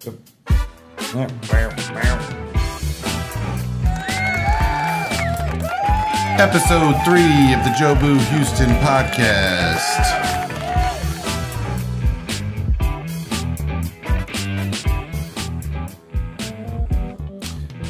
Episode 3 of the Jobu Houston podcast.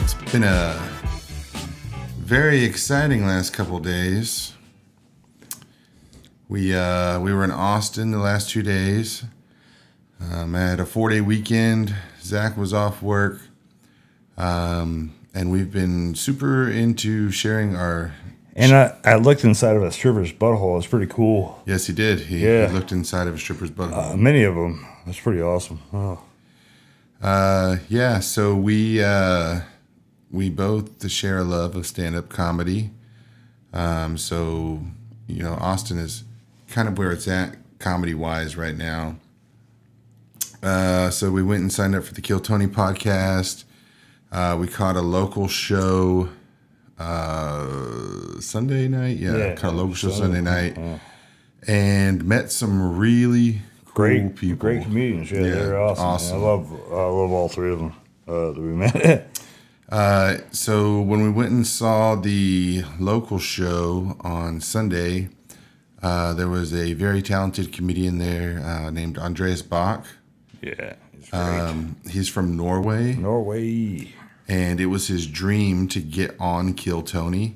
It's been a very exciting last couple days. We were in Austin the last 2 days. I had a 4-day weekend. Zach was off work. And we've been super into sharing our... And I looked inside of a stripper's butthole. It's pretty cool. Yes, he did. He looked inside of a stripper's butthole. Many of them. That's pretty awesome. Oh. So we both share a love of stand-up comedy. So, you know, Austin is kind of where it's at comedy-wise right now. So we went and signed up for the Kill Tony podcast. We caught a local show Sunday night. Caught a local show Sunday night. And met some really cool people. Great comedians. Yeah, they're awesome. I love all three of them that we met. So when we went and saw the local show on Sunday, there was a very talented comedian there named Andreas Bach. Yeah, he's great. He's from Norway. And it was his dream to get on Kill Tony.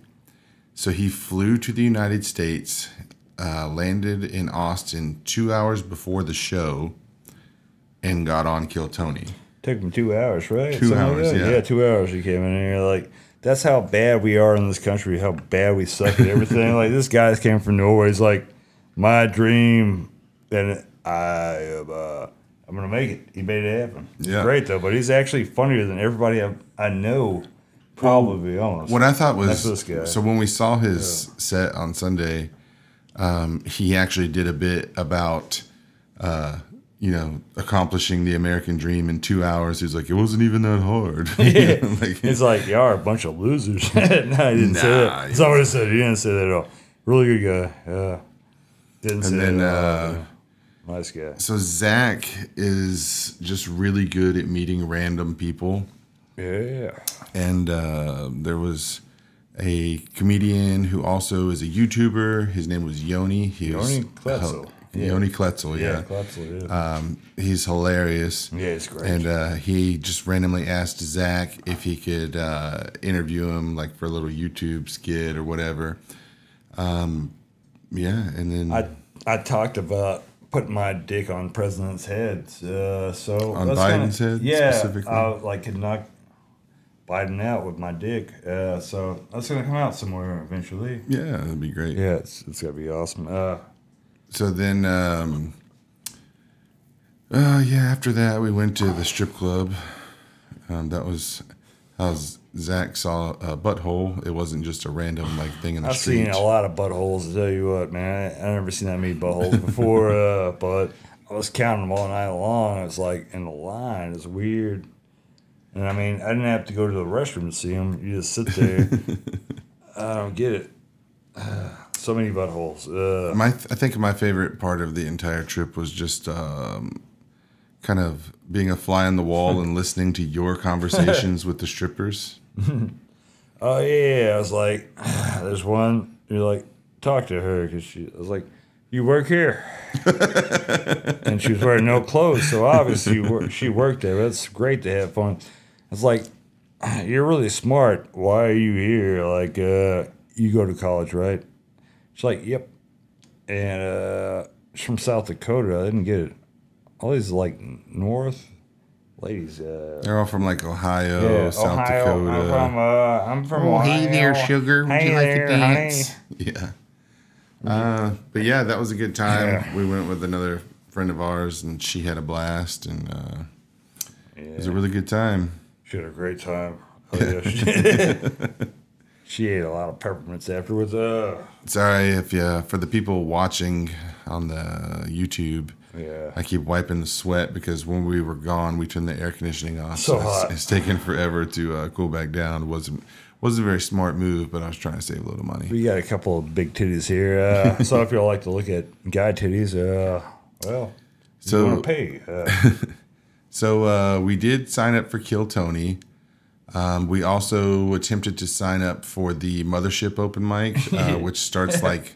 So he flew to the United States, landed in Austin 2 hours before the show, and got on Kill Tony. Took him 2 hours, right? 2 hours, yeah. Yeah, 2 hours he came in here. Like, that's how bad we are in this country, how bad we suck at everything. Like, this guy came from Norway. He's like, my dream, and I'm going to make it. He made it happen. Yeah. Great, though. But he's actually funnier than everybody I know, probably, to be honest. What I thought was, that's this guy. So when we saw his set on Sunday, he actually did a bit about, accomplishing the American dream in 2 hours. He's like, it wasn't even that hard. Yeah. It's like, y'all are a bunch of losers. No, he didn't say that. That's not what he said. He didn't say that at all. Really good guy. Yeah. Didn't say that at all. Nice guy. So Zach is just really good at meeting random people. Yeah. And there was a comedian who also is a YouTuber. His name was Yoni. Yoni Kletzel. Yoni Kletzel, yeah. Kletzel, yeah. He's hilarious. Yeah, he's great. And he just randomly asked Zach if he could interview him, like for a little YouTube skit or whatever. And then I talked about putting my dick on president's heads. On Biden's head, specifically? I could knock Biden out with my dick. So that's going to come out somewhere eventually. Yeah, that'd be great. Yeah, it's going to be awesome. So then, after that, we went to the strip club. That was how Zach saw a butthole. It wasn't just a random thing in the street. I've seen a lot of buttholes, to tell you what, man. I never seen that many buttholes before, but I was counting them all night long. It's like in the line. It's weird. And I mean, I didn't have to go to the restroom to see them. You just sit there. I don't get it. So many buttholes. I think my favorite part of the entire trip was just kind of being a fly on the wall and listening to your conversations with the strippers. Oh, yeah. I was like, there's one. You're like, talk to her. I was like, you work here? And she was wearing no clothes, so obviously she worked there. That's great to have fun. I was like, you're really smart. Why are you here? Like, you go to college, right? She's like, yep. And she's from South Dakota. I didn't get it. All these North ladies. They're all from Ohio, South Dakota. I'm from Ohio. Hey there, sugar. Would you like to dance? Honey. Yeah. But yeah, that was a good time. Yeah. We went with another friend of ours, and she had a blast, and it was a really good time. She had a great time. Oh, yeah. She ate a lot of peppermints afterwards. Sorry for the people watching on the YouTube. Yeah. I keep wiping the sweat because when we were gone, we turned the air conditioning off. So hot. It's taken forever to cool back down. It wasn't a very smart move, but I was trying to save a little money. We got a couple of big titties here. So if y'all like to look at guy titties, well, you want to pay. So we did sign up for Kill Tony. We also attempted to sign up for the Mothership open mic, which starts like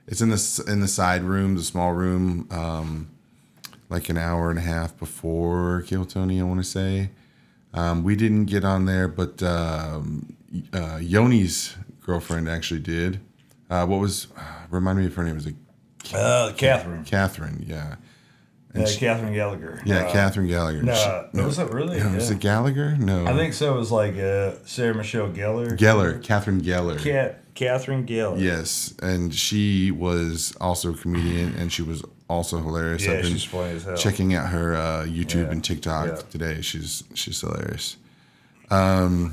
it's in the side room, the small room, like an hour and a half before Kill Tony, I want to say. We didn't get on there, but Yoni's girlfriend actually did. Remind me if her name was Catherine. Catherine, yeah. And Catherine Gallagher. Yeah, Catherine Gallagher. No, was it really? Was it Gallagher? No. I think so. It was like Sarah Michelle Gellar. Catherine Geller. Catherine Geller. Yes, and she was also a comedian, and she was also hilarious. Yeah, I've been she's funny as hell. checking out her YouTube and TikTok today. She's hilarious. Let's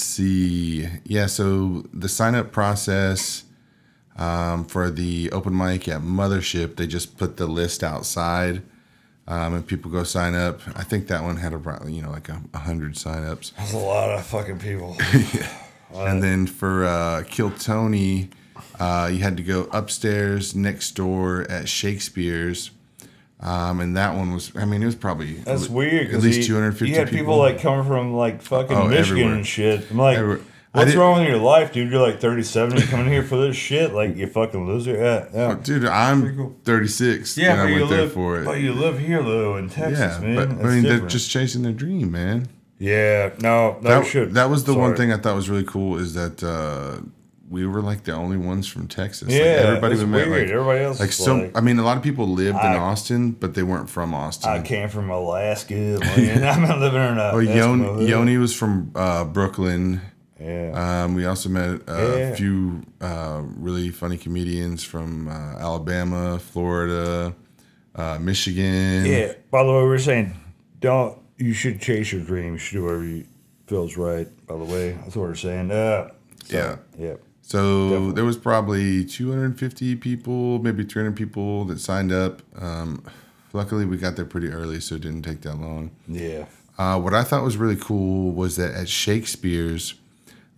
see. Yeah, so the sign-up process for the open mic at Mothership, they just put the list outside, and people go sign up. I think that one had like 100 sign-ups. That's a lot of fucking people. Yeah. And then for Kill Tony, you had to go upstairs next door at Shakespeare's. And that one was, it was probably that's weird. At least 250 You had people like coming from like fucking Michigan everywhere. And shit. I'm like, what's wrong with your life, dude? You're like 37, you're coming here for this shit? Like, you fucking loser? Yeah. Oh, dude, I'm 36. Yeah, and I went there for it. But you live here, though, in Texas, man. But they're just chasing their dream, man. Yeah, that was the one thing I thought was really cool is that we were like the only ones from Texas. Yeah, like everybody we met, weird. Everybody else like so. I mean, a lot of people lived in Austin, but they weren't from Austin. I came from Alaska. Man. I'm not living in a. Well, Yoni was from Brooklyn. Yeah. We also met a few really funny comedians from Alabama, Florida, Michigan. Yeah. By the way, we were saying, you should chase your dream. You should do whatever feels right. By the way, that's what we're saying. Yeah. So definitely. There was probably 250 people, maybe 300 people that signed up. Luckily, we got there pretty early, so it didn't take that long. Yeah. What I thought was really cool was that at Shakespeare's,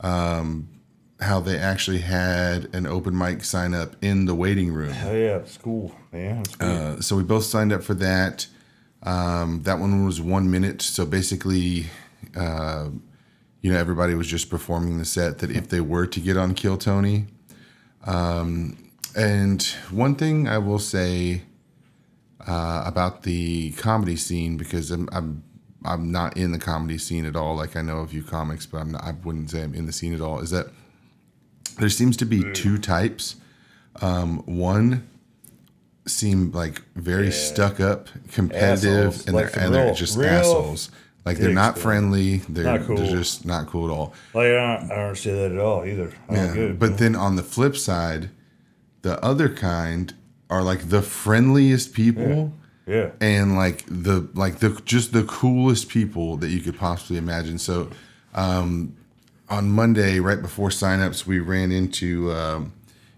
how they actually had an open mic sign up in the waiting room. Oh, yeah, it's cool. Yeah, it's cool. So we both signed up for that. That one was 1 minute. So basically, everybody was just performing the set that if they were to get on Kill Tony. And one thing I will say about the comedy scene, because I'm not in the comedy scene at all. Like, I know a few comics, but I wouldn't say I'm in the scene at all. Is that there seems to be two types. One seem like very stuck up, competitive, assholes. and they're just assholes. Like, they're not friendly. They're cool. They're just not cool at all. Like, I don't understand that at all either. But then on the flip side, the other kind are like the friendliest people. Yeah. And like the coolest people that you could possibly imagine. So on Monday, right before signups, we ran into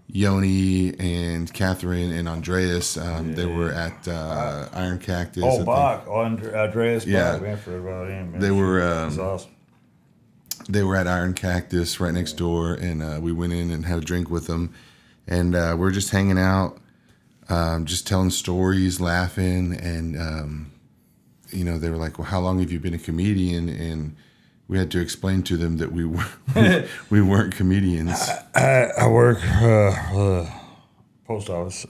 Yoni and Catherine and Andreas. They were at Iron Cactus. Oh, Bach. Andreas Bach. Man, forgot about him. Man. They were awesome. They were at Iron Cactus right next door, and we went in and had a drink with them. And we're just hanging out. Just telling stories, laughing, and they were like, "Well, how long have you been a comedian?" And we had to explain to them that we weren't comedians. I work post office.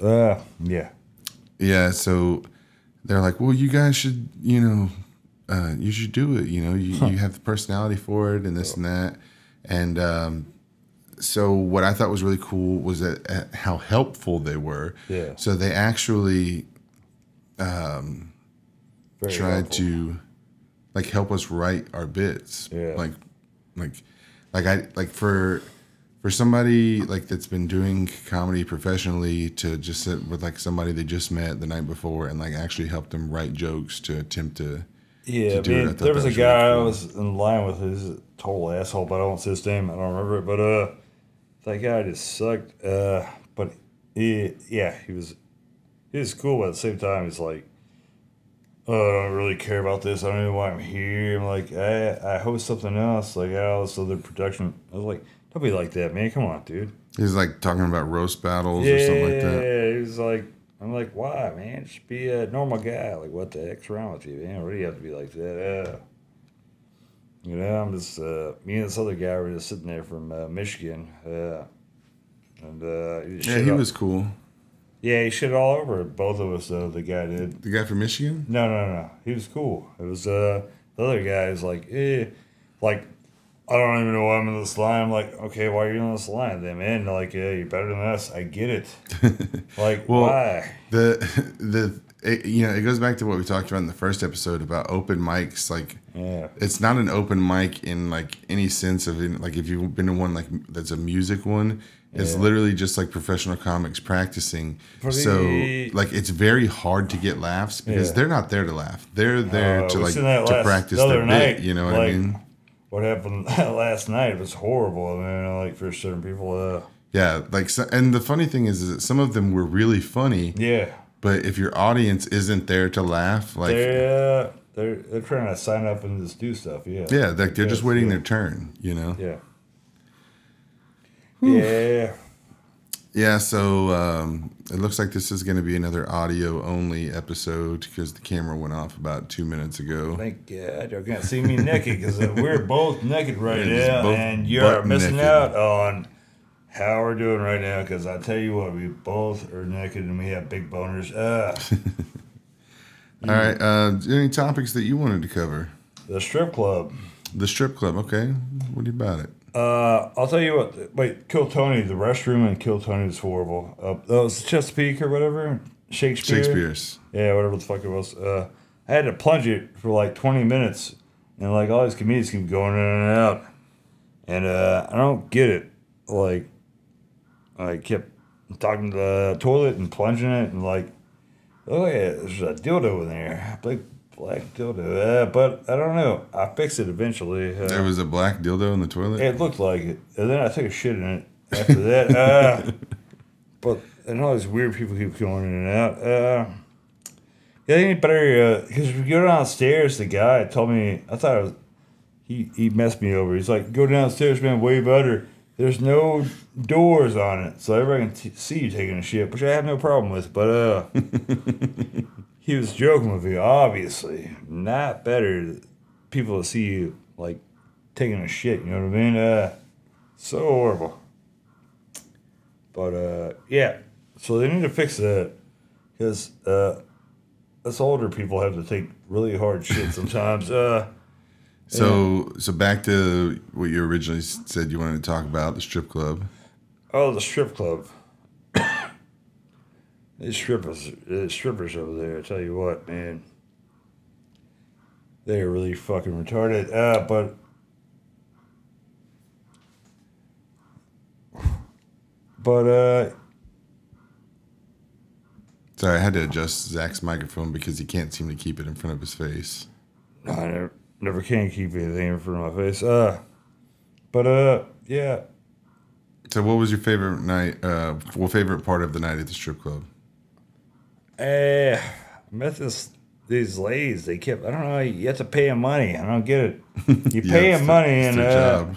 Yeah. So they're like, "Well, you guys should, you should do it. You have the personality for it, and this and that." And so what I thought was really cool was that how helpful they were. Yeah. So they actually tried to like help us write our bits. Yeah. For somebody like that's been doing comedy professionally to just sit with like somebody they just met the night before and like actually help them write jokes to attempt to. Yeah, to there was a guy I was in line with who's a total asshole, but I won't say his name. I don't remember it, but that guy just sucked. But he was cool, but at the same time, he's like, "Oh, I don't really care about this. I don't even know why I'm here." I'm like, I host something else, like this other production. I was like, don't be like that, man. Come on, dude. He's like talking about roast battles or something like that. Yeah, he was like, I'm like, why, man? Just be a normal guy. Like, what the heck's wrong with you, man? What do you have to be like that? You know, I'm just, me and this other guy were just sitting there from Michigan. And he was cool. Yeah, he shit all over both of us, though, the guy did. The guy from Michigan? No. He was cool. It was, the other guy is like, like, I don't even know why I'm in this line. I'm like, okay, why are you in this line then, man? And they're like, yeah, you're better than us. I get it. Like, well, why? It goes back to what we talked about in the first episode about open mics. Like, it's not an open mic in like any sense of like if you've been to one like that's a music one. It's literally just like professional comics practicing. So like it's very hard to get laughs because they're not there to laugh. They're there to practice their bit. You know what I mean? What happened last night was horrible. I mean, like for certain people. Yeah, like and the funny thing is that some of them were really funny. Yeah. But if your audience isn't there to laugh, like they're trying to sign up and just do stuff. Yeah. Yeah, like they're just waiting their turn. You know. Yeah. Whew. Yeah. Yeah, so it looks like this is going to be another audio-only episode because the camera went off about 2 minutes ago. Thank God. You can't see me naked because we're both naked right now, and you're missing out on how we're doing right now because I tell you what, we both are naked and we have big boners. All right, any topics that you wanted to cover? The strip club. The strip club, okay. What about it? I'll tell you what. Wait, Kill Tony. The restroom in Kill Tony was horrible. That was Chesapeake or whatever. Shakespeare's. Yeah, whatever the fuck it was. I had to plunge it for like 20 minutes, and like all these comedians keep going in and out, and I don't get it. Like, I kept talking to the toilet and plunging it, and like, oh yeah, there's a dildo in there, big black dildo. But I don't know. I fixed it eventually. There was a black dildo in the toilet? It looked like it. And then I took a shit in it after that. But and all these weird people keep going in and out. Yeah, they need better, because if you go downstairs, the guy told me, I thought it was, he messed me over. He's like, go downstairs, man, way better. There's no doors on it, so everybody can see you taking a shit, which I have no problem with. But he was joking with you, obviously. Not better people to see you, like, taking a shit, you know what I mean? So horrible. But, yeah. So they need to fix that. Because us older people have to take really hard shit sometimes. So back to what you originally said you wanted to talk about, the strip club. Oh, the strip club. These strippers over there, I tell you what, man. They are really fucking retarded. But Sorry, I had to adjust Zach's microphone because he can't seem to keep it in front of his face. I never can keep anything in front of my face. Yeah. So what was your favorite night, favorite part of the night at the strip club? I met these ladies. They kept, I don't know, you have to pay them money. I don't get it. You pay them money and job.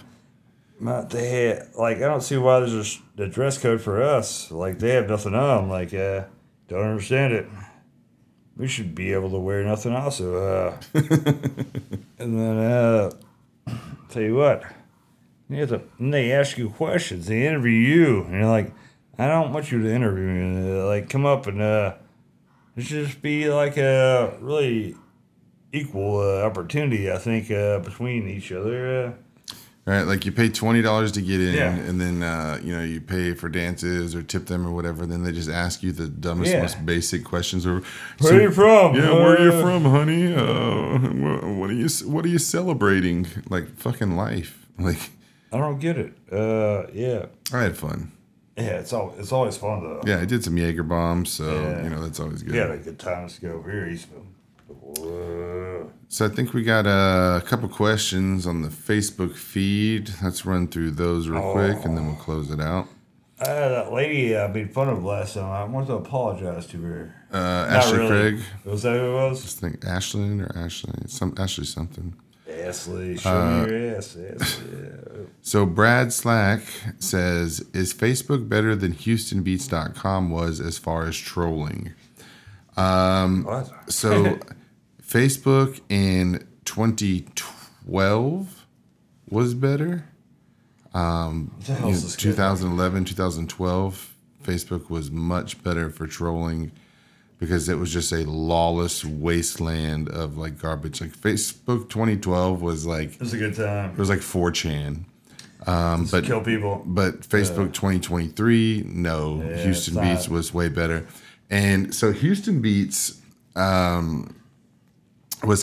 They had, like, I don't see why there's the dress code for us. Like, they have nothing on. Like, don't understand it. We should be able to wear nothing also. And then, tell you what, and they ask you questions. They interview you. And you're like, I don't want you to interview me. Like, come up and it should just be like a really equal opportunity, I think, between each other. Right, like you pay $20 to get in, and then you pay for dances or tip them or whatever. Then they just ask you the dumbest, most basic questions. Or where are you from? Yeah, where are you from, honey? What are you celebrating? Like fucking life. Like I don't get it. Yeah, I had fun. Yeah, it's always fun though. Yeah, I did some Jaeger bombs, so that's always good. We had a good time to go over here, Eastville. So I think we got a couple questions on the Facebook feed. Let's run through those real quick, and then we'll close it out. That lady I made fun of last time, I want to apologize to her. Ashley Craig. Was that who it was? I think Ashley or Ashley. Ashley something. Yeah, Ashley, show me your ass, Ashley. So Brad Slack says, is Facebook better than HoustonBeats.com was as far as trolling? What? So Facebook in 2012 was better. 2011, 2012, Facebook was much better for trolling because it was just a lawless wasteland of like garbage. Like Facebook 2012 was like, it was a good time. It was like 4chan. But kill people. But Facebook 2023, no. Yeah, Houston Beats was way better. And so Houston Beats was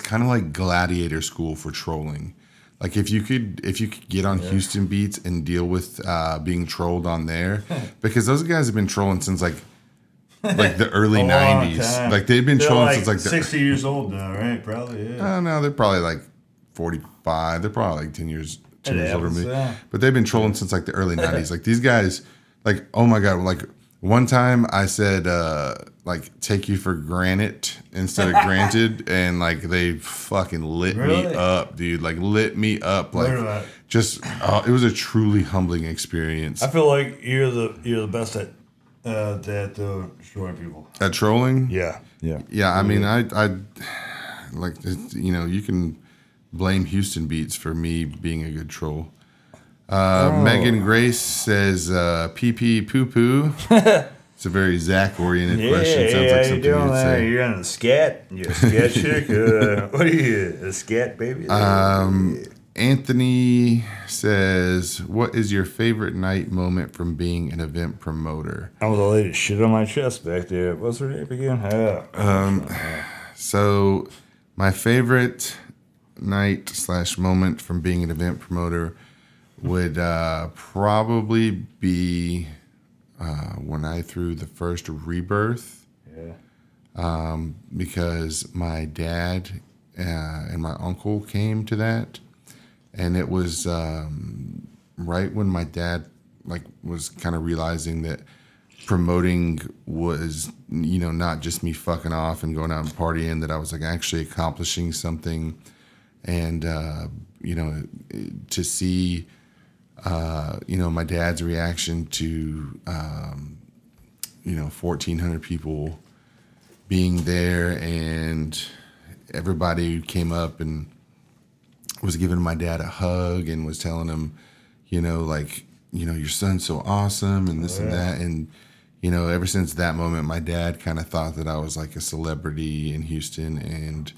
kind of like gladiator school for trolling. Like if you could get on Houston Beats and deal with being trolled on there, because those guys have been trolling since like the early 90s. Like they've been trolling since like 60 years old now, right? Probably, yeah. No, they're probably like 45. They're probably like 10 years older than me. Yeah. But they've been trolling since like the early 90s. Like these guys, like, oh my God, like one time I said like take you for granted instead of granted, and like they fucking lit me up, dude. Like lit me up. Like just it was a truly humbling experience. I feel like you're the best at destroying people. At trolling? Yeah. I mean, I like, you know, you can blame Houston Beats for me being a good troll. Megan Grace says, pee pee poo poo. It's a very Zach-oriented question. Sounds like something you'd say. You're on the scat? You're a scat chick? What are you, a scat baby? Anthony says, what is your favorite night moment from being an event promoter? I was a lady shit on my chest back there. What's her name again? So my favorite night/moment from being an event promoter would probably be when I threw the first Rebirth. Yeah. Because my dad and my uncle came to that, and it was right when my dad was kind of realizing that promoting was, you know, not just me fucking off and going out and partying, that I was like actually accomplishing something. And you know, to see you know, my dad's reaction to you know, 1,400 people being there, and everybody came up and was giving my dad a hug and was telling him, you know, like, you know, your son's so awesome and this and that. And, you know, ever since that moment, my dad kind of thought that I was like a celebrity in Houston. And,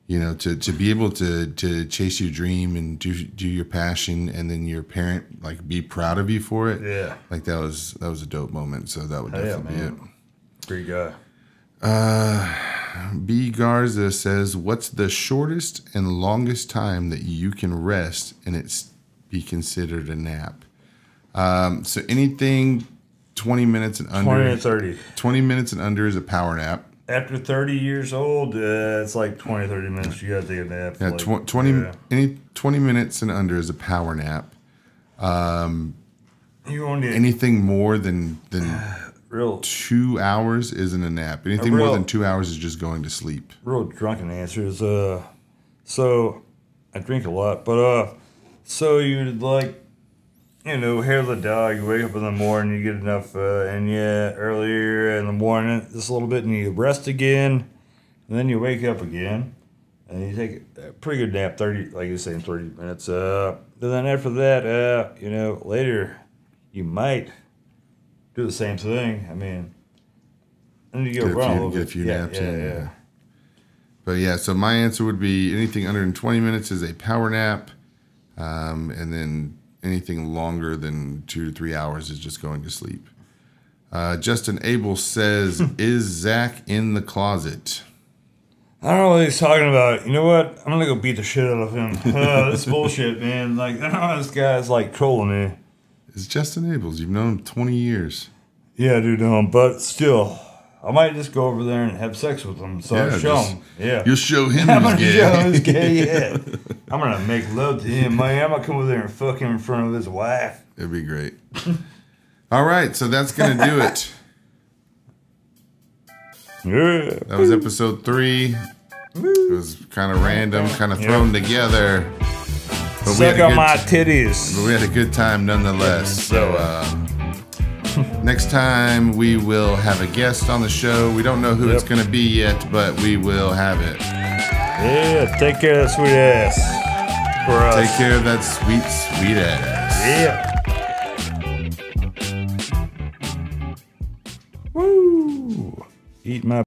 you know, to be able to chase your dream and do your passion, and then your parent like be proud of you for it. Yeah. Like that was a dope moment. So that would definitely be it. Great guy. B Garza says, what's the shortest and longest time that you can rest and it's be considered a nap? So anything 20 minutes and under. 20 to 30. 20 minutes and under is a power nap. After 30 years old, it's like 20, 30 minutes. You got to take a nap. Yeah, like, 20 minutes and under is a power nap. You only anything more than real 2 hours isn't a nap. Anything more than 2 hours is just going to sleep. Real drunken answer is so I drink a lot, but so you'd like, you know, hair the dog. You wake up in the morning, you get enough, and yeah, earlier in the morning, just a little bit, and you rest again, and then you wake up again, and you take a pretty good nap, 30, like you say, in 30 minutes. And then after that, you know, later, you might do the same thing. I mean, and you get a few naps in. Yeah. But yeah, so my answer would be anything under 20 minutes is a power nap, and then anything longer than 2 to 3 hours is just going to sleep. Justin Abel says, is Zach in the closet? I don't know what he's talking about. You know what? I'm going to go beat the shit out of him. This bullshit, man. Like, I don't know, this guy's like trolling me. It's Justin Abels. You've known him 20 years. Yeah, I do know him, but still, I might just go over there and have sex with him. So I'll show him. Yeah. You'll show him who's gay. Show him who's gay, yeah. I'm going to make love to him, man. I'm going to come over there and fuck him in front of his wife. It'd be great. All right, so that's going to do it. Yeah. That was episode 3. It was kind of random, kind of thrown together. But Suck on my titties. But we had a good time nonetheless. So next time we will have a guest on the show. We don't know who it's going to be yet, but we will have it. Yeah, take care of that sweet ass. For us. Take care of that sweet, sweet ass. Yeah. Woo! Eat my